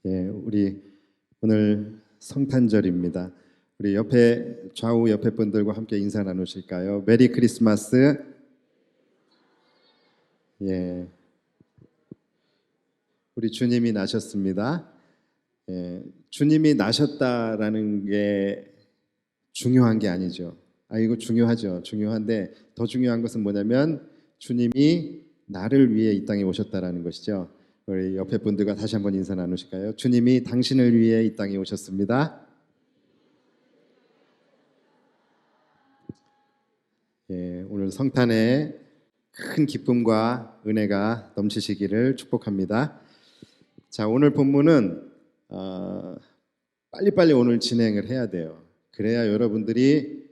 우리 오늘 성탄절입니다. 우리 좌우 옆에 분들과 함께 인사 나누실까요? 메리 크리스마스. 예, 우리 주님이 나셨습니다. 주님이 나셨다라는 게 중요한 게 아니죠. 이거 중요하죠. 중요한데 더 중요한 것은 뭐냐면 주님이 나를 위해 이 땅에 오셨다라는 것이죠. 우리 옆에 분들과 다시 한번 인사 나누실까요? 주님이 당신을 위해 이 땅에 오셨습니다. 오늘 성탄에 큰 기쁨과 은혜가 넘치시기를 축복합니다. 자, 오늘 본문은 빨리빨리 오늘 진행을 해야 돼요. 그래야 여러분들이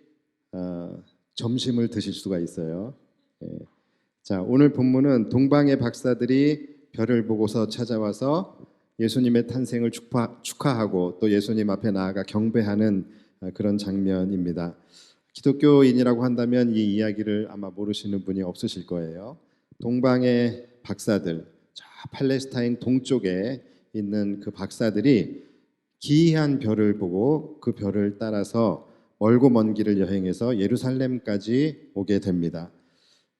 점심을 드실 수가 있어요. 자, 오늘 본문은 동방의 박사들이 별을 보고서 찾아와서 예수님의 탄생을 축하하고 또 예수님 앞에 나아가 경배하는 그런 장면입니다. 기독교인이라고 한다면 이 이야기를 아마 모르시는 분이 없으실 거예요. 동방의 박사들, 저 팔레스타인 동쪽에 있는 그 박사들이 기이한 별을 보고 그 별을 따라서 멀고 먼 길을 여행해서 예루살렘까지 오게 됩니다.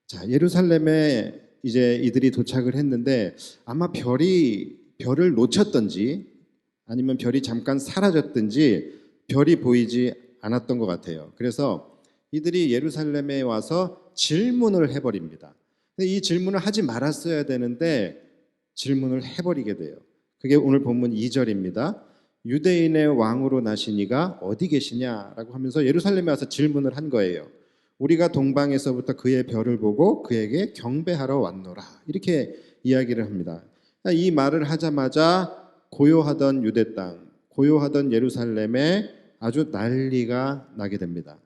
자, 예루살렘에 이제 이들이 도착을 했는데 아마 별을 놓쳤던지 아니면 별이 잠깐 사라졌든지 별이 보이지 않았던 것 같아요. 그래서 이들이 예루살렘에 와서 질문을 해버립니다. 근데 이 질문을 하지 말았어야 되는데 질문을 해버리게 돼요. 그게 오늘 본문 2절입니다. 유대인의 왕으로 나신 이가 어디 계시냐라고 하면서 예루살렘에 와서 질문을 한 거예요. 우리가 동방에서부터 그의 별을 보고 그에게 경배하러 왔노라. 이렇게 이야기를 합니다. 이 말을 하자마자 고요하던 유대 땅, 고요하던 예루살렘에 아주 난리가 나게 됩니다.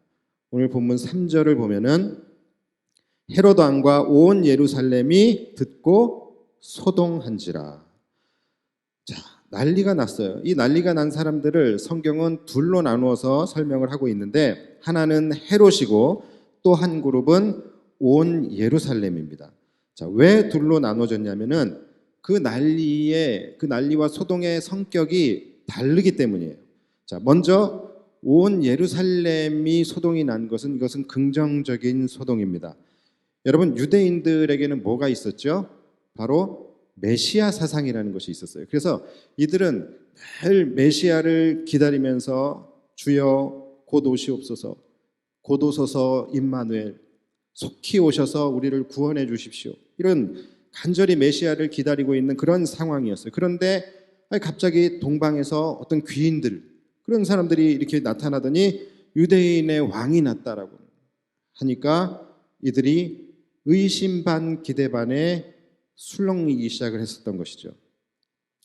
오늘 본문 3절을 보면은 헤롯 왕과 온 예루살렘이 듣고 소동한지라. 자, 난리가 났어요. 이 난리가 난 사람들을 성경은 둘로 나누어서 설명을 하고 있는데 하나는 헤롯이고 또 한 그룹은 온 예루살렘입니다. 자, 왜 둘로 나눠졌냐면은 그 난리와 소동의 성격이 다르기 때문이에요. 자, 먼저 온 예루살렘이 소동이 난 것은 이것은 긍정적인 소동입니다. 여러분, 유대인들에게는 뭐가 있었죠? 바로 메시아 사상이라는 것이 있었어요. 그래서 이들은 늘 메시아를 기다리면서 주여 곧 오시옵소서, 곧 오소서 임마누엘, 속히 오셔서 우리를 구원해 주십시오. 이런 간절히 메시아를 기다리고 있는 그런 상황이었어요. 그런데 갑자기 동방에서 어떤 귀인들, 그런 사람들이 이렇게 나타나더니 유대인의 왕이 났다라고 하니까 이들이 의심 반 기대 반에 술렁이기 시작을 했었던 것이죠.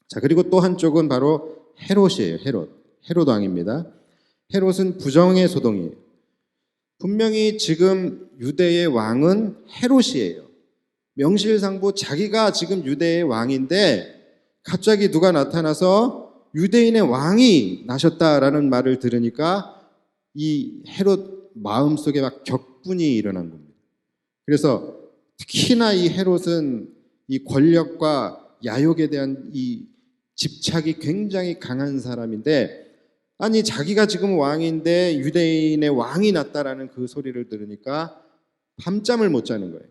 자, 그리고 또 한쪽은 바로 헤롯이에요. 헤롯 왕입니다. 헤롯은 부정의 소동이에요. 분명히 지금 유대의 왕은 헤롯이에요. 명실상부 자기가 지금 유대의 왕인데 갑자기 누가 나타나서 유대인의 왕이 나셨다라는 말을 들으니까 이 헤롯 마음속에 막 격분이 일어난 겁니다. 그래서 특히나 이 헤롯은 이 권력과 야욕에 대한 이 집착이 굉장히 강한 사람인데, 아니 자기가 지금 왕인데 유대인의 왕이 났다라는 그 소리를 들으니까 밤잠을 못 자는 거예요.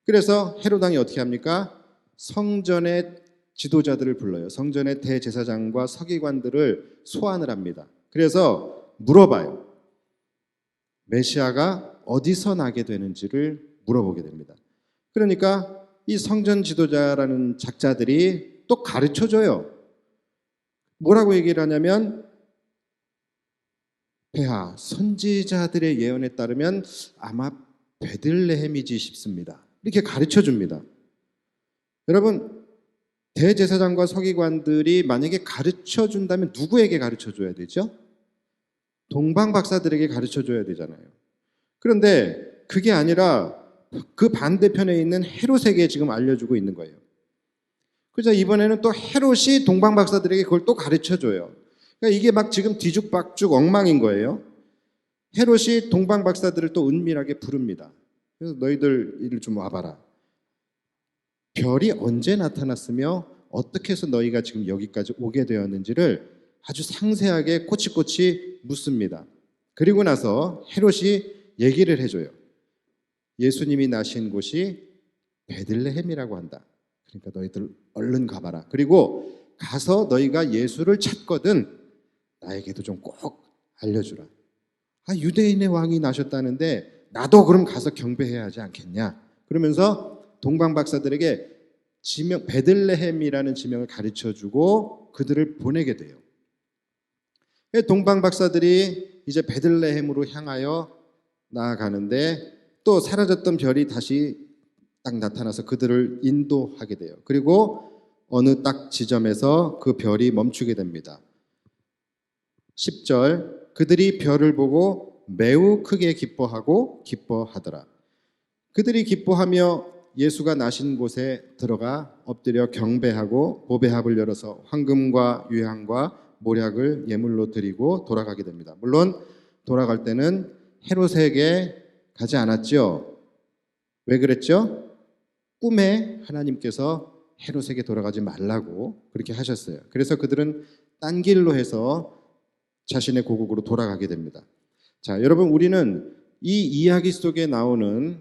그래서 헤롯 왕이 어떻게 합니까? 성전의 지도자들을 불러요. 성전의 대제사장과 서기관들을 소환을 합니다. 그래서 물어봐요. 메시아가 어디서 나게 되는지를 물어보게 됩니다. 그러니까 이 성전 지도자라는 작자들이 또 가르쳐줘요. 뭐라고 얘기를 하냐면, 폐하, 선지자들의 예언에 따르면 아마 베들레헴이지 싶습니다. 이렇게 가르쳐줍니다. 여러분, 대제사장과 서기관들이 만약에 가르쳐준다면 누구에게 가르쳐줘야 되죠? 동방 박사들에게 가르쳐줘야 되잖아요. 그런데 그게 아니라 그 반대편에 있는 헤롯에게 지금 알려주고 있는 거예요. 그래서 이번에는 또 헤롯이 동방 박사들에게 그걸 또 가르쳐줘요. 그러니까 이게 막 지금 뒤죽박죽 엉망인 거예요. 헤롯이 동방 박사들을 또 은밀하게 부릅니다. 그래서 너희들 이리 좀 와봐라. 별이 언제 나타났으며 어떻게 해서 너희가 지금 여기까지 오게 되었는지를 아주 상세하게 꼬치꼬치 묻습니다. 그리고 나서 헤롯이 얘기를 해줘요. 예수님이 나신 곳이 베들레헴이라고 한다. 그러니까 너희들 얼른 가봐라. 그리고 가서 너희가 예수를 찾거든 나에게도 좀 꼭 알려주라. 유대인의 왕이 나셨다는데 나도 그럼 가서 경배해야 하지 않겠냐. 그러면서 동방 박사들에게 지명, 베들레헴이라는 지명을 가르쳐주고 그들을 보내게 돼요. 동방 박사들이 이제 베들레헴으로 향하여 나아가는데 또 사라졌던 별이 다시 딱 나타나서 그들을 인도하게 돼요. 그리고 어느 딱 지점에서 그 별이 멈추게 됩니다. 10절, 그들이 별을 보고 매우 크게 기뻐하더라. 그들이 기뻐하며 예수가 나신 곳에 들어가 엎드려 경배하고 보배합을 열어서 황금과 유향과 모략을 예물로 드리고 돌아가게 됩니다. 물론 돌아갈 때는 헤롯에게 가지 않았죠. 왜 그랬죠? 꿈에 하나님께서 헤롯에게 돌아가지 말라고 그렇게 하셨어요. 그래서 그들은 딴 길로 해서 자신의 고국으로 돌아가게 됩니다. 자, 여러분, 우리는 이 이야기 속에 나오는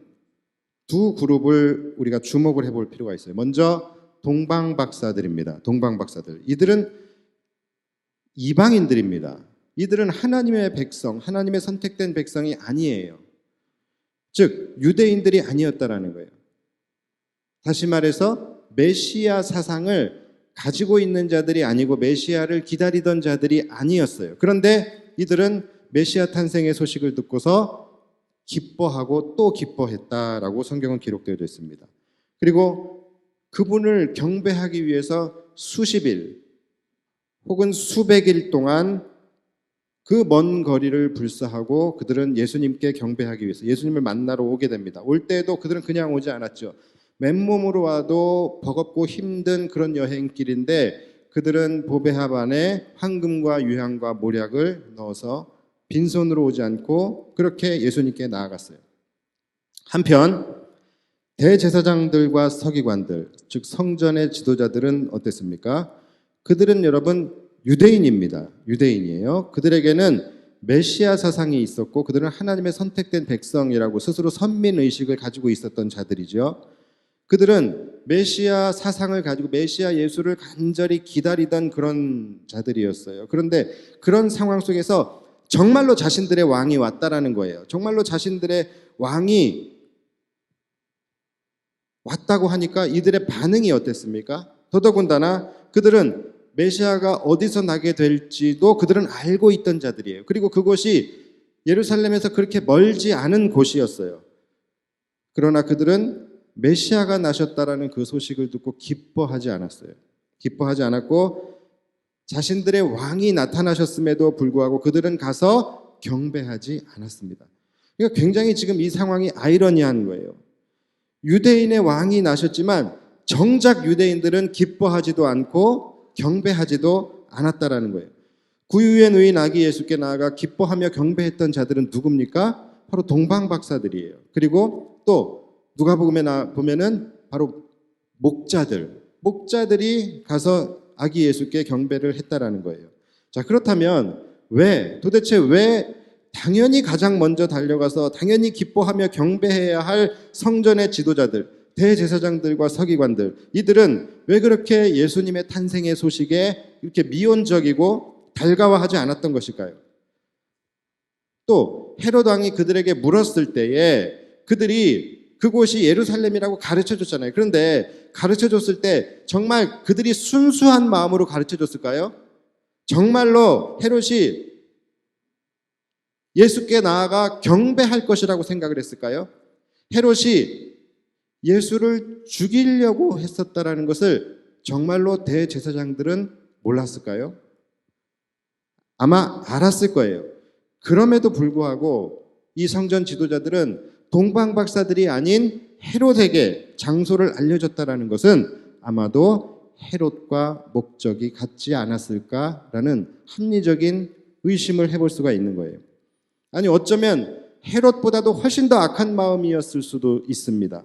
두 그룹을 우리가 주목을 해볼 필요가 있어요. 먼저 동방 박사들입니다. 동방 박사들. 이들은 이방인들입니다. 이들은 하나님의 백성, 하나님의 선택된 백성이 아니에요. 즉 유대인들이 아니었다라는 거예요. 다시 말해서 메시아 사상을 가지고 있는 자들이 아니고 메시아를 기다리던 자들이 아니었어요. 그런데 이들은 메시아 탄생의 소식을 듣고서 기뻐하고 또 기뻐했다라고 성경은 기록되어 있습니다. 그리고 그분을 경배하기 위해서 수십일 혹은 수백일 동안 그 먼 거리를 불사하고 그들은 예수님께 경배하기 위해서 예수님을 만나러 오게 됩니다. 올 때에도 그들은 그냥 오지 않았죠. 맨몸으로 와도 버겁고 힘든 그런 여행길인데 그들은 보배합 안에 황금과 유향과 모략을 넣어서 빈손으로 오지 않고 그렇게 예수님께 나아갔어요. 한편 대제사장들과 서기관들, 즉 성전의 지도자들은 어땠습니까? 그들은 여러분 유대인입니다. 유대인이에요. 그들에게는 메시아 사상이 있었고 그들은 하나님의 선택된 백성이라고 스스로 선민의식을 가지고 있었던 자들이죠. 그들은 메시아 사상을 가지고 메시아 예수를 간절히 기다리던 그런 자들이었어요. 그런데 그런 상황 속에서 정말로 자신들의 왕이 왔다라는 거예요. 정말로 자신들의 왕이 왔다고 하니까 이들의 반응이 어땠습니까? 더더군다나 그들은 메시아가 어디서 나게 될지도 그들은 알고 있던 자들이에요. 그리고 그곳이 예루살렘에서 그렇게 멀지 않은 곳이었어요. 그러나 그들은 메시아가 나셨다라는 그 소식을 듣고 기뻐하지 않았어요. 기뻐하지 않았고 자신들의 왕이 나타나셨음에도 불구하고 그들은 가서 경배하지 않았습니다. 그러니까 굉장히 지금 이 상황이 아이러니한 거예요. 유대인의 왕이 나셨지만 정작 유대인들은 기뻐하지도 않고 경배하지도 않았다라는 거예요. 구유에 누인 아기 예수께 나아가 기뻐하며 경배했던 자들은 누굽니까? 바로 동방 박사들이에요. 그리고 또 누가복음에 보면은 바로 목자들이 가서 아기 예수께 경배를 했다라는 거예요. 자, 그렇다면 도대체 왜 당연히 가장 먼저 달려가서 당연히 기뻐하며 경배해야 할 성전의 지도자들, 대제사장들과 서기관들, 이들은 왜 그렇게 예수님의 탄생의 소식에 이렇게 미온적이고 달가워하지 않았던 것일까요? 또 헤롯 왕이 그들에게 물었을 때에 그들이 그곳이 예루살렘이라고 가르쳐줬잖아요. 그런데 가르쳐줬을 때 정말 그들이 순수한 마음으로 가르쳐줬을까요? 정말로 헤롯이 예수께 나아가 경배할 것이라고 생각을 했을까요? 헤롯이 예수를 죽이려고 했었다라는 것을 정말로 대제사장들은 몰랐을까요? 아마 알았을 거예요. 그럼에도 불구하고 이 성전 지도자들은 동방 박사들이 아닌 헤롯에게 장소를 알려줬다라는 것은 아마도 헤롯과 목적이 같지 않았을까라는 합리적인 의심을 해볼 수가 있는 거예요. 아니 어쩌면 헤롯보다도 훨씬 더 악한 마음이었을 수도 있습니다.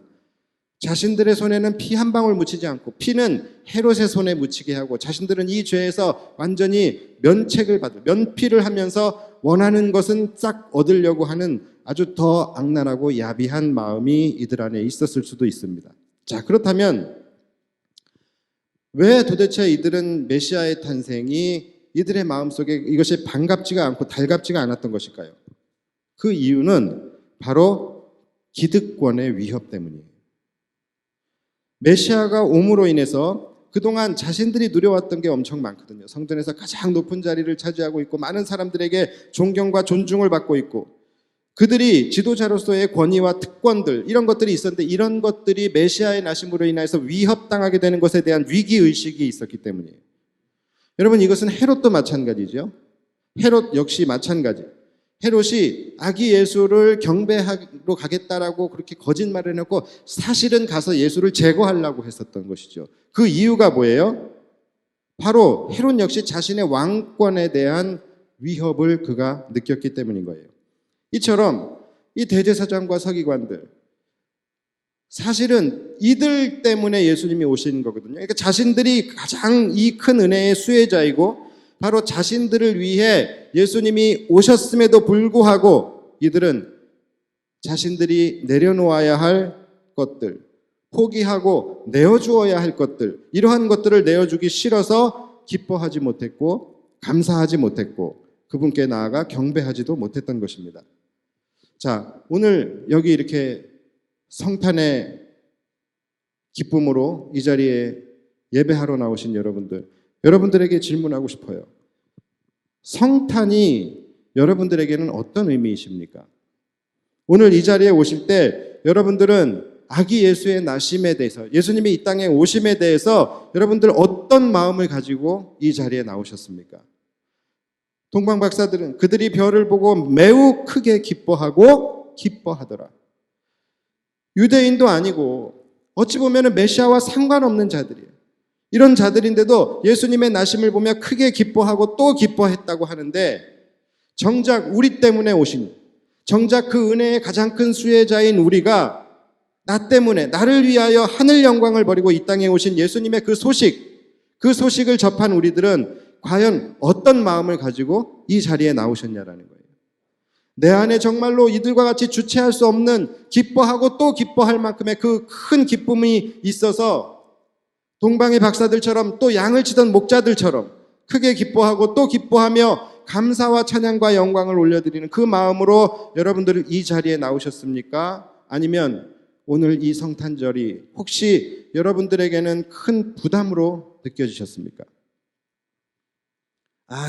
자신들의 손에는 피 한 방울 묻히지 않고 피는 헤롯의 손에 묻히게 하고 자신들은 이 죄에서 완전히 면책을 받을, 면피를 하면서 원하는 것은 싹 얻으려고 하는 아주 더 악랄하고 야비한 마음이 이들 안에 있었을 수도 있습니다. 자, 그렇다면 왜 도대체 이들은 메시아의 탄생이 이들의 마음속에 이것이 반갑지가 않고 달갑지가 않았던 것일까요? 그 이유는 바로 기득권의 위협 때문이에요. 메시아가 옴으로 인해서 그동안 자신들이 누려왔던 게 엄청 많거든요. 성전에서 가장 높은 자리를 차지하고 있고 많은 사람들에게 존경과 존중을 받고 있고 그들이 지도자로서의 권위와 특권들 이런 것들이 있었는데 이런 것들이 메시아의 나심으로 인해서 위협당하게 되는 것에 대한 위기의식이 있었기 때문이에요. 여러분 이것은 헤롯도 마찬가지죠. 헤롯 역시 마찬가지. 헤롯이 아기 예수를 경배하러 가겠다라고 그렇게 거짓말을 해놓고 사실은 가서 예수를 제거하려고 했었던 것이죠. 그 이유가 뭐예요? 바로 헤롯 역시 자신의 왕권에 대한 위협을 그가 느꼈기 때문인 거예요. 이처럼 이 대제사장과 서기관들 사실은 이들 때문에 예수님이 오신 거거든요. 그러니까 자신들이 가장 이 큰 은혜의 수혜자이고 바로 자신들을 위해 예수님이 오셨음에도 불구하고 이들은 자신들이 내려놓아야 할 것들, 포기하고 내어주어야 할 것들, 이러한 것들을 내어주기 싫어서 기뻐하지 못했고 감사하지 못했고 그분께 나아가 경배하지도 못했던 것입니다. 자, 오늘 여기 이렇게 성탄의 기쁨으로 이 자리에 예배하러 나오신 여러분들에게 질문하고 싶어요. 성탄이 여러분들에게는 어떤 의미이십니까? 오늘 이 자리에 오실 때 여러분들은 아기 예수의 나심에 대해서 예수님이 이 땅에 오심에 대해서 여러분들 어떤 마음을 가지고 이 자리에 나오셨습니까? 동방 박사들은 그들이 별을 보고 매우 크게 기뻐하고 기뻐하더라. 유대인도 아니고 어찌 보면 메시아와 상관없는 자들이에요. 이런 자들인데도 예수님의 나심을 보며 크게 기뻐하고 또 기뻐했다고 하는데 정작 우리 때문에 오신 정작 그 은혜의 가장 큰 수혜자인 우리가 나 때문에 나를 위하여 하늘 영광을 버리고 이 땅에 오신 예수님의 그 소식을 접한 우리들은 과연 어떤 마음을 가지고 이 자리에 나오셨냐라는 거예요. 내 안에 정말로 이들과 같이 주체할 수 없는 기뻐하고 또 기뻐할 만큼의 그 큰 기쁨이 있어서 동방의 박사들처럼 또 양을 치던 목자들처럼 크게 기뻐하고 또 기뻐하며 감사와 찬양과 영광을 올려드리는 그 마음으로 여러분들 이 자리에 나오셨습니까? 아니면 오늘 이 성탄절이 혹시 여러분들에게는 큰 부담으로 느껴지셨습니까?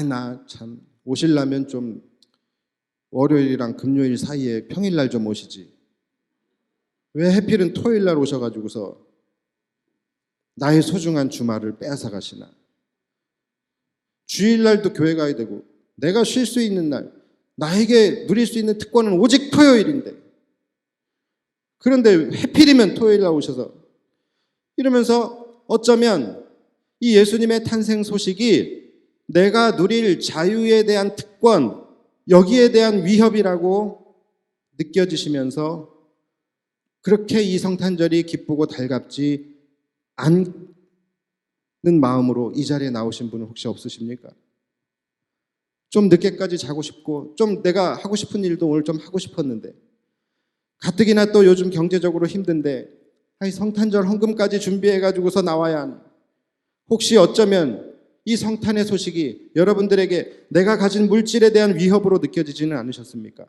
나 참 오시려면 좀 월요일이랑 금요일 사이에 평일날 좀 오시지. 왜 하필은 토요일날 오셔가지고서 나의 소중한 주말을 빼앗아 가시나. 주일날도 교회 가야 되고 내가 쉴 수 있는 날, 나에게 누릴 수 있는 특권은 오직 토요일인데 그런데 하필이면 토요일날 오셔서 이러면서 어쩌면 이 예수님의 탄생 소식이 내가 누릴 자유에 대한 특권, 여기에 대한 위협이라고 느껴지시면서 그렇게 이 성탄절이 기쁘고 달갑지 않는 마음으로 이 자리에 나오신 분은 혹시 없으십니까? 좀 늦게까지 자고 싶고 좀 내가 하고 싶은 일도 오늘 좀 하고 싶었는데 가뜩이나 또 요즘 경제적으로 힘든데 성탄절 헌금까지 준비해가지고서 나와야 하는 혹시 어쩌면 이 성탄의 소식이 여러분들에게 내가 가진 물질에 대한 위협으로 느껴지지는 않으셨습니까?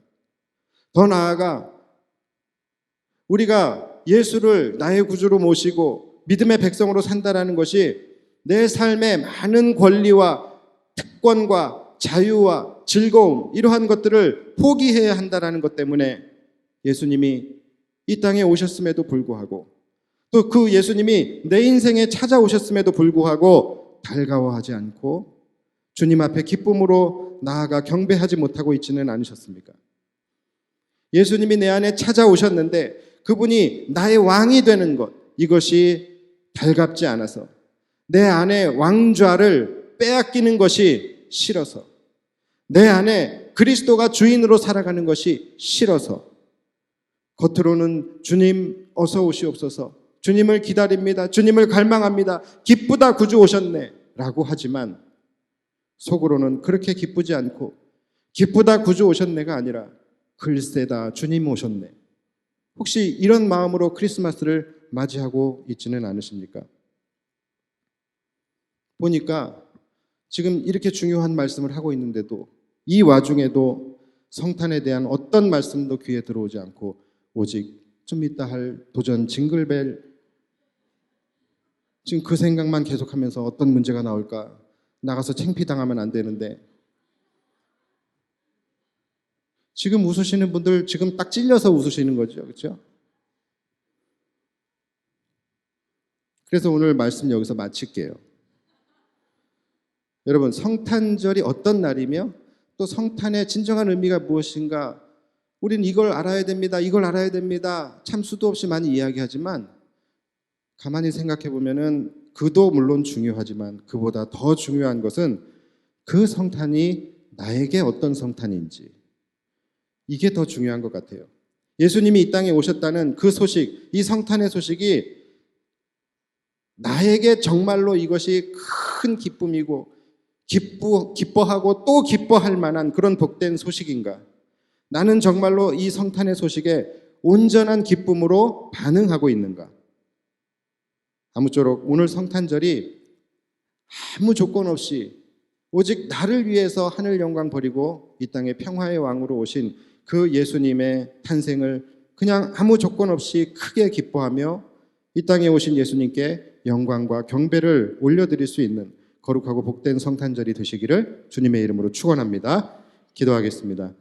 더 나아가 우리가 예수를 나의 구주로 모시고 믿음의 백성으로 산다라는 것이 내 삶의 많은 권리와 특권과 자유와 즐거움 이러한 것들을 포기해야 한다라는 것 때문에 예수님이 이 땅에 오셨음에도 불구하고 또 그 예수님이 내 인생에 찾아오셨음에도 불구하고 달가워하지 않고 주님 앞에 기쁨으로 나아가 경배하지 못하고 있지는 않으셨습니까? 예수님이 내 안에 찾아오셨는데 그분이 나의 왕이 되는 것 이것이 달갑지 않아서 내 안에 왕좌를 빼앗기는 것이 싫어서 내 안에 그리스도가 주인으로 살아가는 것이 싫어서 겉으로는 주님 어서 오시옵소서 주님을 기다립니다. 주님을 갈망합니다. 기쁘다 구주 오셨네 라고 하지만 속으로는 그렇게 기쁘지 않고 기쁘다 구주 오셨네가 아니라 글쎄다 주님 오셨네. 혹시 이런 마음으로 크리스마스를 맞이하고 있지는 않으십니까? 보니까 지금 이렇게 중요한 말씀을 하고 있는데도 이 와중에도 성탄에 대한 어떤 말씀도 귀에 들어오지 않고 오직 좀 이따 할 도전 징글벨, 지금 그 생각만 계속하면서 어떤 문제가 나올까, 나가서 창피당하면 안 되는데, 지금 웃으시는 분들 지금 딱 찔려서 웃으시는 거죠. 그렇죠? 그래서 오늘 말씀 여기서 마칠게요. 여러분, 성탄절이 어떤 날이며 또 성탄의 진정한 의미가 무엇인가, 우리는 이걸 알아야 됩니다. 이걸 알아야 됩니다. 참 수도 없이 많이 이야기하지만 가만히 생각해 보면은 그도 물론 중요하지만 그보다 더 중요한 것은 그 성탄이 나에게 어떤 성탄인지, 이게 더 중요한 것 같아요. 예수님이 이 땅에 오셨다는 그 소식, 이 성탄의 소식이 나에게 정말로 이것이 큰 기쁨이고 기뻐하고 또 기뻐할 만한 그런 복된 소식인가? 나는 정말로 이 성탄의 소식에 온전한 기쁨으로 반응하고 있는가? 아무쪼록 오늘 성탄절이 아무 조건 없이 오직 나를 위해서 하늘 영광 버리고 이 땅에 평화의 왕으로 오신 그 예수님의 탄생을 그냥 아무 조건 없이 크게 기뻐하며 이 땅에 오신 예수님께 영광과 경배를 올려드릴 수 있는 거룩하고 복된 성탄절이 되시기를 주님의 이름으로 축원합니다. 기도하겠습니다.